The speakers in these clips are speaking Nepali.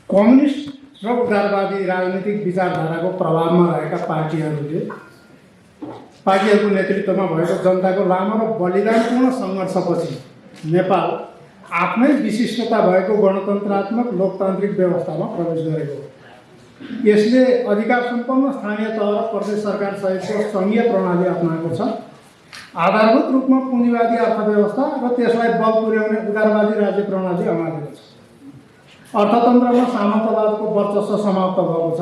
कम्युनिस्ट र उदारवादी राजनीतिक विचारधाराको प्रभावमा रहेका पार्टीहरूको नेतृत्वमा भएको जनताको लामो र बलिदानपूर्ण सङ्घर्षपछि नेपाल आफ्नै विशिष्टता भएको गणतन्त्रात्मक लोकतान्त्रिक व्यवस्थामा प्रवेश गरेको हो। यसले अधिकार सम्पन्न स्थानीय तह र प्रदेश सरकार सहितको सङ्घीय प्रणाली अपनाएको छ। आधारभूत रूपमा पुँजीवादी अर्थव्यवस्था र त्यसलाई बल पुर्याउने उदारवादी राज्य प्रणाली अँगालेको छ। अर्थतन्त्रमा सामन्तवादको वर्चस्व समाप्त भएको छ।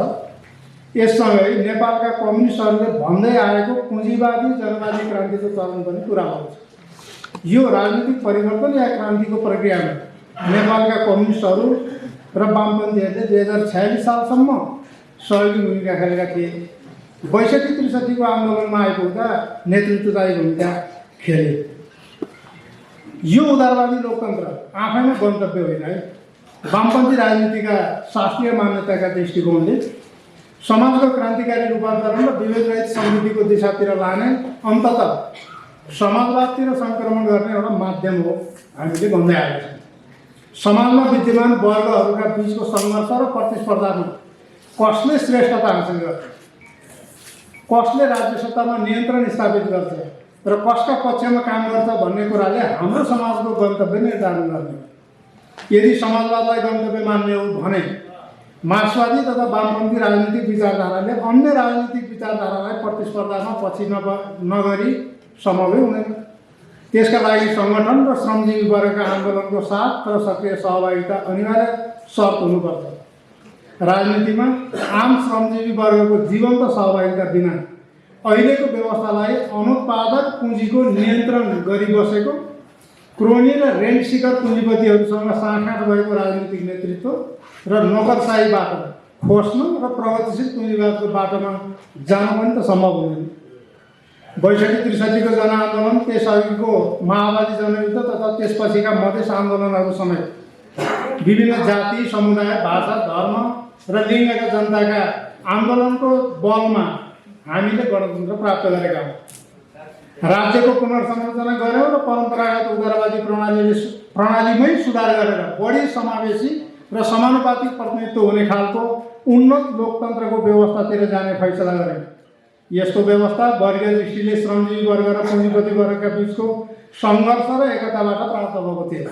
यससँगै नेपालका कम्युनिस्टहरूले भन्दै आएको पुँजीवादी जनवादी क्रान्तिको चरण पनि पुरा भएको छ। यो राजनीतिक परिवर्तन या क्रान्तिको प्रक्रियामा नेपालका कम्युनिस्टहरू र वामपन्थीहरूले 2046 सालसम्म सहयोगी भूमिका खेलेका थिए। 62-63 आन्दोलनमा आइपुग्दा नेतृत्वदायी भूमिका खेले। यो उदारवादी लोकतन्त्र आफैमा गन्तव्य होइन है। वामपन्थी राजनीतिका शास्त्रीय मान्यताका दृष्टिकोणले समाजको क्रान्तिकारी रूपान्तरण र विभेदरहित समृद्धिको दिशातिर लाने अन्ततः समाजवादतिर सङ्क्रमण गर्ने एउटा माध्यम हो हामीले भन्दै आएका छौँ। समाजमा विद्यमान वर्गहरूका बिचको सङ्घर्ष र प्रतिस्पर्धामा कसले श्रेष्ठता हासिल गर्छ, कसले राज्य सत्तामा नियन्त्रण स्थापित गर्छ र कसका पक्षमा काम गर्छ भन्ने कुराले हाम्रो समाजको गन्तव्य निर्धारण गर्ने हो। यदि समाजवादलाई गन्तव्य मान्ने हो भने मार्क्सवादी तथा वामपन्थी राजनीतिक विचारधाराले अन्य राजनीतिक विचारधारालाई प्रतिस्पर्धामा पछि नगरी सम्भवै हुँदैन। त्यसका लागि सङ्गठन र श्रमजीवी वर्गका आन्दोलनको साथ र सक्रिय सहभागिता अनिवार्य शर्त हुनुपर्छ। राजनीतिमा आम श्रमजीवी वर्गको जीवन्त सहभागिता बिना अहिलेको व्यवस्थालाई अनुत्पादक पुँजीको नियन्त्रण गरिबसेको क्रोनी र रेन्ट सिकर पुँजीपतिहरूसँग साँठगाँठ भएको राजनीतिक नेतृत्व र नोकरशाही बाटो खोज्नु र प्रगतिशील पुँजीवादको बाटोमा जानु पनि त सम्भव हुँदैन। 62-63 जनआन्दोलन, त्यसअघिको माओवादी जनयुद्ध तथा त्यसपछिका मधेस आन्दोलनहरू समेत विभिन्न जाति, समुदाय, भाषा, धर्म र लिङ्गका जनताका आन्दोलनको बलमा हामीले गणतन्त्र प्राप्त गरेका हौँ। राज्यको पुनर्संरचना गर्यौँ र परम्परागत उदारवादी प्रणालीमै सुधार गरेर बढी समावेशी र समानुपातिक प्रतिनिधित्व हुने खालको उन्नत लोकतन्त्रको व्यवस्थातिर जाने फैसला गर्यौँ। यस्तो व्यवस्था वर्गीय दृष्टिले श्रमजीवी वर्ग र पुँजीपति वर्गका बिचको सङ्घर्ष र एकताबाट प्राप्त भएको थियो।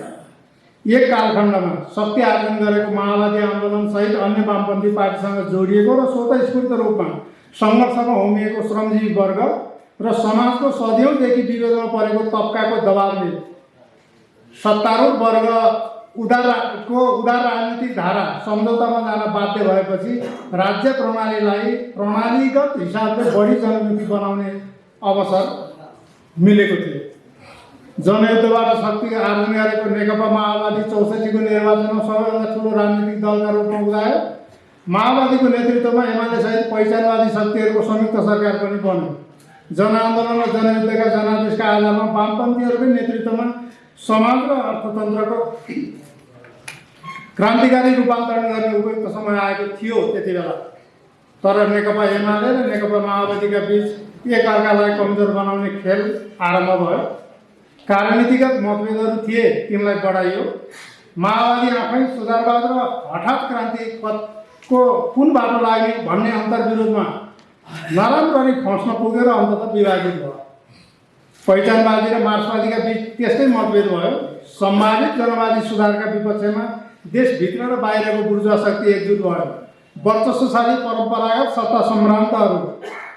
एक कालखण्डमा शक्ति आर्जन गरेको माओवादी आन्दोलन सहित अन्य वामपन्थी पार्टीसँग जोडिएको र स्वतस्फूर्त रूपमा सङ्घर्षमा होमिएको श्रमजीवी वर्ग र समाजको सदियौँदेखि विरोधमा परेको तबकाको दबावले सत्तारूढ वर्ग उदार राजनीतिक धारा सम्झौतामा जान बाध्य भएपछि राज्य प्रणालीलाई प्रणालीगत हिसाबले बढी जनमुखी बनाउने अवसर मिलेको थियो। जनयुद्धबाट शक्ति आर्जन गरेको नेकपा माओवादी 64को निर्वाचनमा सबैभन्दा ठुलो राजनीतिक दलका रूपमा उदायो। माओवादीको नेतृत्वमा एमाले सहित पहिचानवादी शक्तिहरूको संयुक्त सरकार पनि बन्यो। जनआन्दोलन र जनयुद्धका जनादेशका आधारमा वामपन्थीहरूकै नेतृत्वमा समाज र अर्थतन्त्रको क्रान्तिकारी रूपान्तरण गर्ने उपयुक्त समय आएको थियो त्यति बेला। तर नेकपा एमाले र नेकपा माओवादीका बीच एकअर्कालाई कमजोर बनाउने खेल आरम्भ भयो। कार्यनीतिगत मतभेदहरू थिए, तिनलाई बढाइयो। माओवादी आफै सुधारवाद र हठात क्रान्तिको कुन बाटो लाग्ने भन्ने अन्तर्विरोधमा नराम्ररी खस्न पुगेर अन्ततः विभाजित भयो। पहिचानवादी र मार्क्सवादीका बीच त्यस्तै मतभेद भयो। सम्भावित जनवादी सुधारका विपक्षमा देशभित्र र बाहिरको बुर्जुवा शक्ति एकजुट भयो। वर्चस्वशाली परम्परागत सत्ता सम्भ्रान्तहरू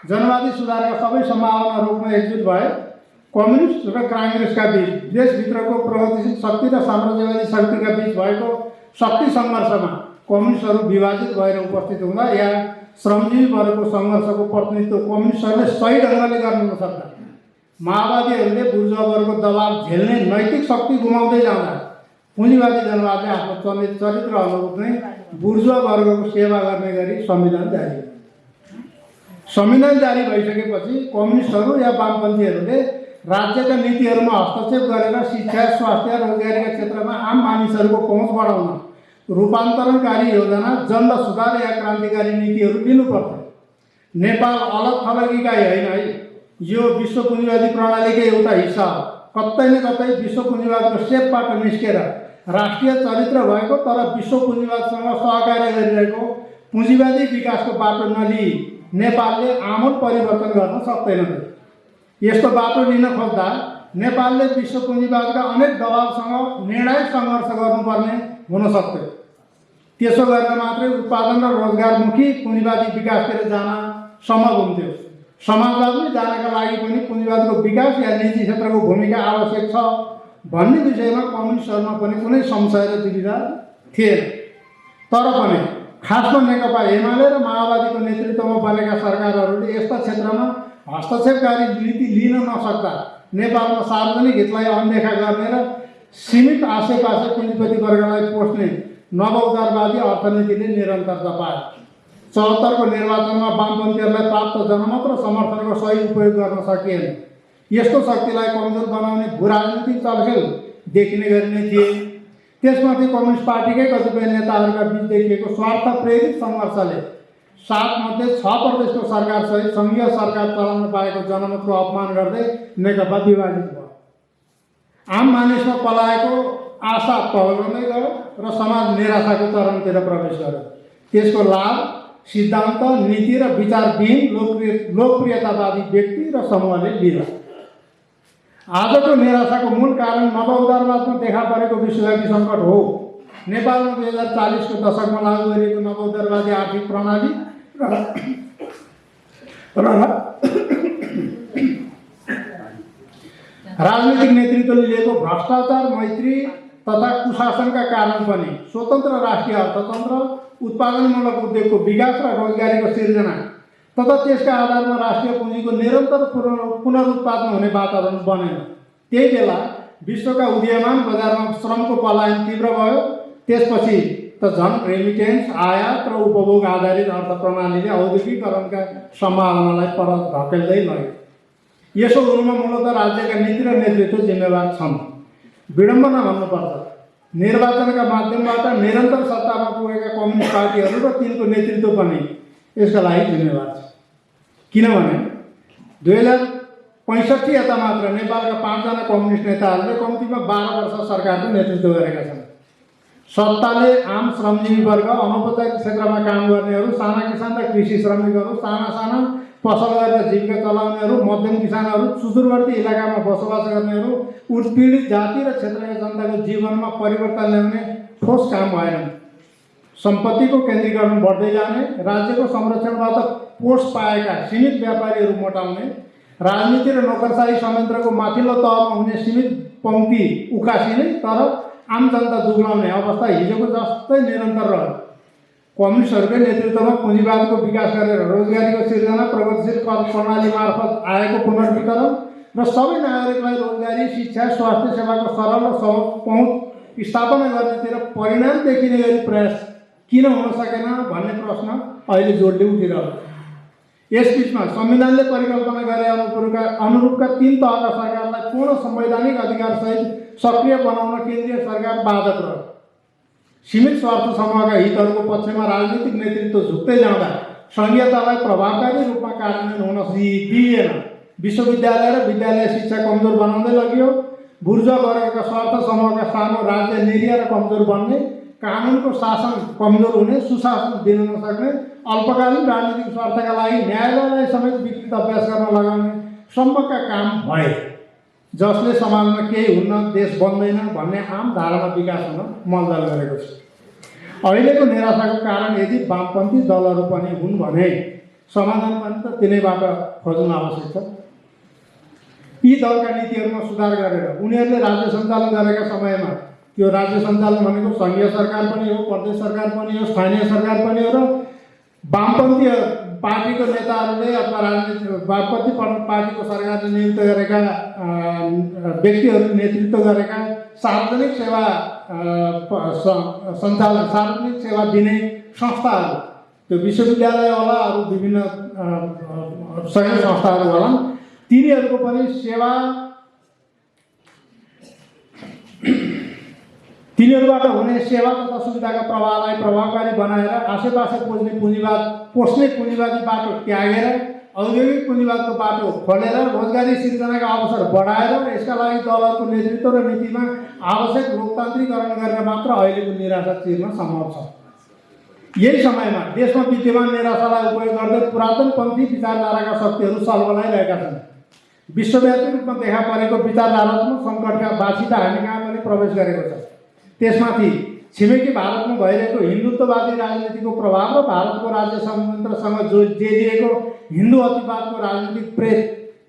जनवादी सुधारका सबै सम्भावना रोक्न एकजुट भए। कम्युनिस्ट र काङ्ग्रेसका बीच देशभित्रको प्रगतिशील शक्ति र साम्राज्यवादी शक्तिका बीच भएको शक्ति सङ्घर्षमा कम्युनिस्टहरू विभाजित भएर उपस्थित हुँदा या श्रमजीवी वर्गको सङ्घर्षको प्रतिनिधित्व कम्युनिस्टहरूले सही ढङ्गले गर्न नसक्दा माओवादीहरूले बुर्जुवा वर्गको दबाव झेल्ने नैतिक शक्ति गुमाउँदै जाँदा पुँजीवादी जनवादले आफ्नो चरित्र अनुरूप नै बुर्जुवा वर्गको सेवा गर्ने गरी संविधान जारी भइसकेपछि कम्युनिस्टहरू या वामपन्थीहरूले राज्यका नीतिहरूमा हस्तक्षेप गरेर शिक्षा, स्वास्थ्य, रोजगारीका क्षेत्रमा आम मानिसहरूको पहुँच बढाउन रूपान्तरणकारी योजना, जन सुधार या क्रान्तिकारी नीतिहरू लिनुपर्छ। नेपाल अलग थलग इकाइ होइन है, यो विश्व पुँजीवादी प्रणालीकै एउटा हिस्सा हो। कतै न कतै विश्व पुँजीवादको सेपबाट निस्केर राष्ट्रिय चरित्र भएको तर विश्व पुँजीवादसँग सहकार्य गरिरहेको पुँजीवादी विकासको बाटो नलिई नेपालले आमूल परिवर्तन गर्न सक्दैन। यस्तो बाटो लिन खोज्दा नेपालले विश्व पुँजीवादका अनेक दबावसँग निर्णायक सङ्घर्ष गर्नुपर्ने हुन सक्थ्यो। त्यसो गरेर मात्रै उत्पादन र रोजगारमुखी पुँजीवादी विकासतिर जान सम्भव हुन्थ्यो। समाजवादमै जानका लागि पनि पुँजीवादको विकास या निजी क्षेत्रको भूमिका आवश्यक छ भन्ने विषयमा कम्युनिस्टहरूमा पनि कुनै संशय र दुविधा थिएन। तर पनि खासमा नेकपा एमाले र माओवादीको नेतृत्वमा बनेका सरकारहरूले यस्ता क्षेत्रमा हस्तक्षेपकारी नीति लिन नसक्दा नेपालमा सार्वजनिक हितलाई अनदेखा गर्ने र सीमित आसेपासे पुँजीपति वर्गलाई पोस्ने नवउदारवादी अर्थनीतिले निरन्तरता पायो। 74 को निर्वाचनमा वामपन्थीहरूलाई प्राप्त जनमत र समर्थनको सही उपयोग गर्न सकिएन। यस्तो शक्तिलाई कमजोर बनाउने भूराजनीतिक चलखेल देखिने गरिने थिए। त्यसमाथि कम्युनिस्ट पार्टीकै कतिपय नेताहरूका बीच देखिएको स्वार्थ प्रेरित सङ्घर्षले 7 मध्ये 6 प्रदेशको सरकारसहित सङ्घीय सरकार चलाउन पाएको जनमतको अपमान गर्दै नेकपा विभाजित भयो। आम मानिसमा पलाएको आशा पहलँदै गयो र समाज निराशाको चरणतिर प्रवेश गर्यो। त्यसको लाभ सिद्धान्त, नीति र विचारविहीन लोकप्रियतावादी व्यक्ति र समूहले लियो। आजको निराशाको मूल कारण नवउदारवादमा देखा परेको विश्वव्यापी सङ्कट हो। नेपालमा 2040 को दशकमा लागू गरिएको नवउदारवादी आर्थिक प्रणाली राजनीतिक नेतृत्वले लिएको भ्रष्टाचार, मैत्री तथा कुशासनका कारण पनि स्वतन्त्र राष्ट्रिय अर्थतन्त्र, उत्पादनमूलक उद्योगको विकास र रोजगारीको सिर्जना तथा त्यसका आधारमा राष्ट्रिय पुँजीको निरन्तर पुनरुत्पादन हुने वातावरण बनेन। त्यही बेला विश्वका उदीयमान बजारमा श्रमको पलायन तीव्र भयो। त्यसपछि त झन् रेमिटेन्स, आयात र उपभोग आधारित अर्थ प्रणालीले औद्योगिकरणका सम्भावनालाई पर धकेल्दै लग्यो। यसो हुनुमा मूलतः राज्यका नीति र नेतृत्व जिम्मेवार छन्। विडम्बना भन्नुपर्छ, निर्वाचनका माध्यमबाट निरन्तर सत्तामा पुगेका कम्युनिस्ट पार्टीहरू र तिनको नेतृत्व पनि यसका लागि जिम्मेवार छ। किनभने 2065 यता मात्र नेपालका 5 जना कम्युनिस्ट नेताहरूले कम्तीमा 12 वर्ष सरकारको नेतृत्व गरेका छन्। सत्ताले आम श्रमजीवी वर्ग, अनौपचारिक क्षेत्रमा काम गर्नेहरू, साना किसान र कृषि श्रमिकहरू, साना पसल गरेर जीविका चलाउनेहरू, मध्यम किसानहरू, सुदूरवर्ती इलाकामा बसोबास गर्नेहरू, उत्पीडित जाति र क्षेत्रका जनताको जीवनमा परिवर्तन ल्याउने ठोस काम भएन। सम्पत्तिको केन्द्रीकरण बढ्दै जाने, राज्यको संरक्षणबाट पोष पाएका सीमित व्यापारीहरू मोटाउने, राजनीति र नोकरशाही संयन्त्रको माथिल्लो तहमा हुने सीमित पङ्क्ति उकासिने तर आम जनता दुब्लाउने अवस्था हिजोको जस्तै निरन्तर रह्यो। कम्युनिस्टहरूकै नेतृत्वमा पुँजीवादको विकास गरेर रोजगारीको सिर्जना, प्रगतिशील कर प्रणाली मार्फत आएको पुनर्वितरण र सबै नागरिकलाई रोजगारी, शिक्षा, स्वास्थ्य सेवाको सरल र सहज पहुँच स्थापना गर्नेतिर परिणाम देखिने गरी प्रयास किन हुन सकेन भन्ने प्रश्न अहिले जोडले उठिरह्यो। यसबीचमा संविधानले परिकल्पना गरे अनुरूपका 3 तहका सरकारलाई पूर्ण संवैधानिक अधिकारसहित सक्रिय बनाउन केन्द्रीय सरकार बाधक रह्यो। सीमित स्वार्थ समूहका हितहरूको पक्षमा राजनीतिक नेतृत्व झुक्दै जाँदा सङ्घीयतालाई प्रभावकारी रूपमा कार्यान्वयन हुन दिइएन। विश्वविद्यालय र विद्यालय शिक्षा कमजोर बनाउँदै लगियो। बुर्जुवा वर्गका स्वार्थ समूहका सानो राज्य निरीह र कमजोर बन्ने, कानुनको शासन कमजोर हुने, सुशासन दिन नसक्ने, अल्पकालीन राजनीतिक स्वार्थका लागि न्यायालयलाई समेत विकृत अभ्यास गर्न लगाउने सम्मका काम भए, जसले समाजमा केही हुन्न, देश बन्दैन भन्ने आम धारणा विकास हुन मलदल गरेको छ। अहिलेको निराशाको कारण यदि वामपन्थी दलहरू पनि हुन् भने समाधान पनि त तिनैबाट खोज्नु आवश्यक छ। यी दलका नीतिहरूमा सुधार गरेर उनीहरूले राज्य सञ्चालन गरेका समयमा, त्यो राज्य सञ्चालन भनेको सङ्घीय सरकार पनि हो, प्रदेश सरकार पनि हो, स्थानीय सरकार पनि हो, र वामपन्थी पार्टीको नेताहरूले अथवा वामपन्थी पार्टीको सरकारले नियुक्त गरेका व्यक्तिहरूले नेतृत्व गरेका सार्वजनिक सेवा सञ्चालन, सार्वजनिक सेवा दिने संस्थाहरू, त्यो विश्वविद्यालय होला, अरू विभिन्न सहयोग संस्थाहरू होला, तिनीहरूको पनि सेवा, तिनीहरूबाट हुने सेवा तथा सुविधाका प्रवाहलाई प्रभावकारी बनाएर आसेपासे पोस्ने पुँजीवादी बाटो त्यागेर औद्योगिक पुँजीवादको बाटो खोलेर रोजगारी सिर्जनाका अवसर बढाएर र यसका लागि दलहरूको नेतृत्व र नीतिमा आवश्यक लोकतान्त्रिकरण गरेर मात्र अहिलेको निराशा चिर्न सम्भव छ। यही समयमा देशमा विद्यमान निराशालाई उपयोग गर्दै पुरातनपन्थी विचारधाराका शक्तिहरू सल्बलाइरहेका छन्। विश्वव्यापी रूपमा देखा परेको विचारधारात्मक सङ्कटका बाछिटा हामी कहाँ पनि प्रवेश गरेको छ। त्यसमाथि छिमेकी भारतमा भइरहेको हिन्दुत्ववादी राजनीतिको प्रभाव र भारतको राज्य संयन्त्रसँग जोडिएको हिन्दू अतिवादको राजनीतिक प्रेत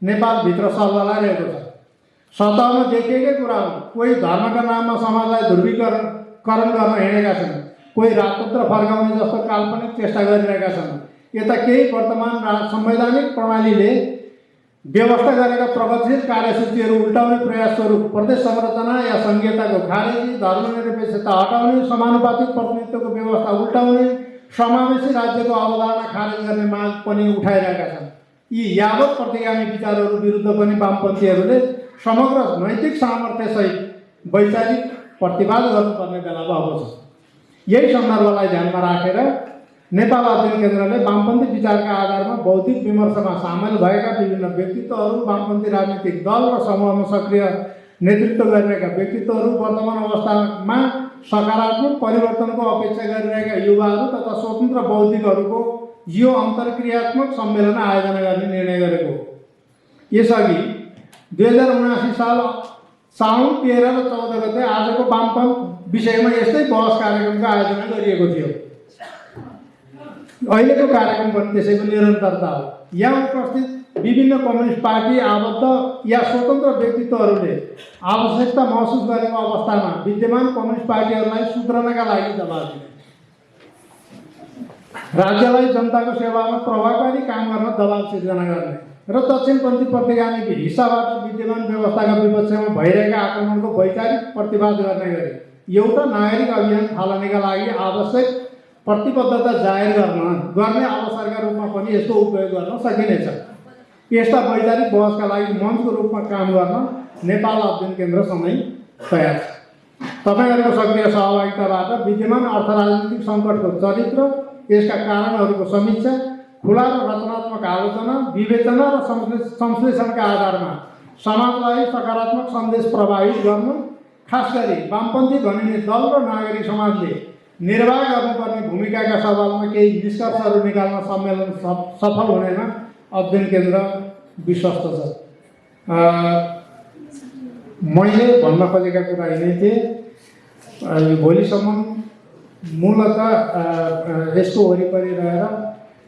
नेपालभित्र सल्बलाइरहेको छ। सतहमा देखिएकै कुरा हो, कोही धर्मका नाममा समाजलाई ध्रुवीकरण गर्न हिँडेका छन्, कोही राजतन्त्र फर्काउने जस्तो काल्पनिक चेष्टा गरिरहेका छन्। यता केही वर्तमान संवैधानिक प्रणालीले व्यवस्था गरेका प्रगतिशील कार्यसूचीहरू उल्टाउने प्रयास स्वरूप प्रदेश संरचना या संघीयताको खारेजी, धर्मनिरपेक्षता हटाउने, समानुपातिक प्रतिनिधित्वको व्यवस्था उल्टाउने, समावेशी राज्यको अवधारणा खारेज गर्ने माग पनि उठाइरहेका छन्। यी यावत प्रतिगामी विचारहरू विरुद्ध पनि वामपन्थीहरूले समग्र नैतिक सामर्थ्यसहित वैचारिक प्रतिवाद गर्नुपर्ने बेला भएको छ। यही सन्दर्भलाई ध्यानमा राखेर नेपाल अध्ययन केन्द्रले वामपन्थी विचारका आधारमा बौद्धिक विमर्शमा सामेल भएका विभिन्न व्यक्तित्वहरू, वामपन्थी राजनीतिक दल र समूहमा सक्रिय नेतृत्व गरिरहेका व्यक्तित्वहरू, वर्तमान अवस्थामा सकारात्मक परिवर्तनको अपेक्षा गरिरहेका युवाहरू तथा स्वतन्त्र बौद्धिकहरूको यो अन्तर्क्रियात्मक सम्मेलन आयोजना गर्ने निर्णय गरेको हो। यसअघि 2079 साल साउन 13 र 14 गते आजको वामपन्थ विषयमा यस्तै बहस कार्यक्रमको आयोजना गरिएको थियो। अहिलेको कार्यक्रम पनि त्यसैको निरन्तरता हो। यहाँ उपस्थित विभिन्न कम्युनिस्ट पार्टी आबद्ध या स्वतन्त्र व्यक्तित्वहरूले आवश्यकता महसुस गरेको अवस्थामा विद्यमान कम्युनिस्ट पार्टीहरूलाई सुध्रनका लागि दबाब दिने, राज्यलाई जनताको सेवामा प्रभावकारी काम गर्न दबाब सिर्जना गर्ने र दक्षिणपन्थी प्रतिगामी हिस्साबाट विद्यमान व्यवस्थाका विपक्षमा भइरहेका आक्रमणको वैचारिक प्रतिवाद गर्ने गरी एउटा नागरिक अभियान थालनीका लागि आवश्यक प्रतिबद्धता जाहेर गर्ने अवसरका रूपमा पनि यसको उपयोग गर्न सकिनेछ। यस्ता वैचारिक बहसका लागि मञ्चको रूपमा काम गर्न नेपाल अध्ययन केन्द्र सधैँ तयार छ। तपाईँहरूको सक्रिय सहभागिताबाट विद्यमान अर्थ राजनीतिक सङ्कटको चरित्र, यसका कारणहरूको समीक्षा, खुला र रचनात्मक आलोचना, विवेचना र संश्लेषणका आधारमा समाजलाई सकारात्मक सन्देश प्रभावित गर्न, खास गरी वामपन्थी भनिने दल र नागरिक समाजले निर्वाह गर्नुपर्ने भूमिकाका सवालमा केही निष्कर्षहरू निकाल्न सम्मेलन सफल हुनेमा अध्ययन केन्द्र विश्वस्त छ। मैले भन्न खोजेका कुरा यिनै थिए। भोलिसम्म मूलतः यसको वरिपरि रहेर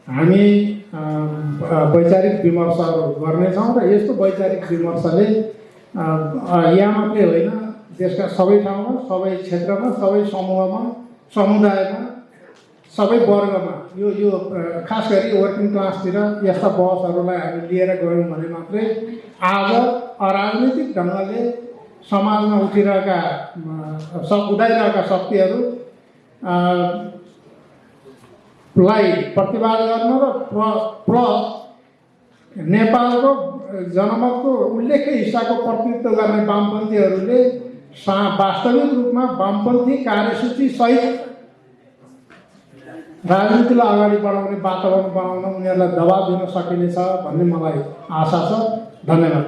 हामी वैचारिक विमर्शहरू गर्नेछौँ र यस्तो वैचारिक विमर्शले यहाँ मात्रै होइन, देशका सबै ठाउँमा, सबै क्षेत्रमा, सबै समूहमा, समुदायमा, सबै वर्गमा यो खास गरी वर्किङ क्लासतिर यस्ता बहसहरूलाई हामी लिएर गयौँ भने मात्रै आज अराजनीतिक ढङ्गले समाजमा उदाइरहेका शक्तिहरू लाई प्रतिवाद गर्न र प्लस नेपालको जनमतको उल्लेख्य हिस्साको प्रतिनिधित्व गर्ने वामपन्थीहरूले वास्तविक रूपमा वामपन्थी कार्यसूची सहित राजनीतिलाई अगाडि बढाउने वातावरण बनाउन उनीहरूलाई दबाब दिन सकिनेछ भन्ने मलाई आशा छ। धन्यवाद।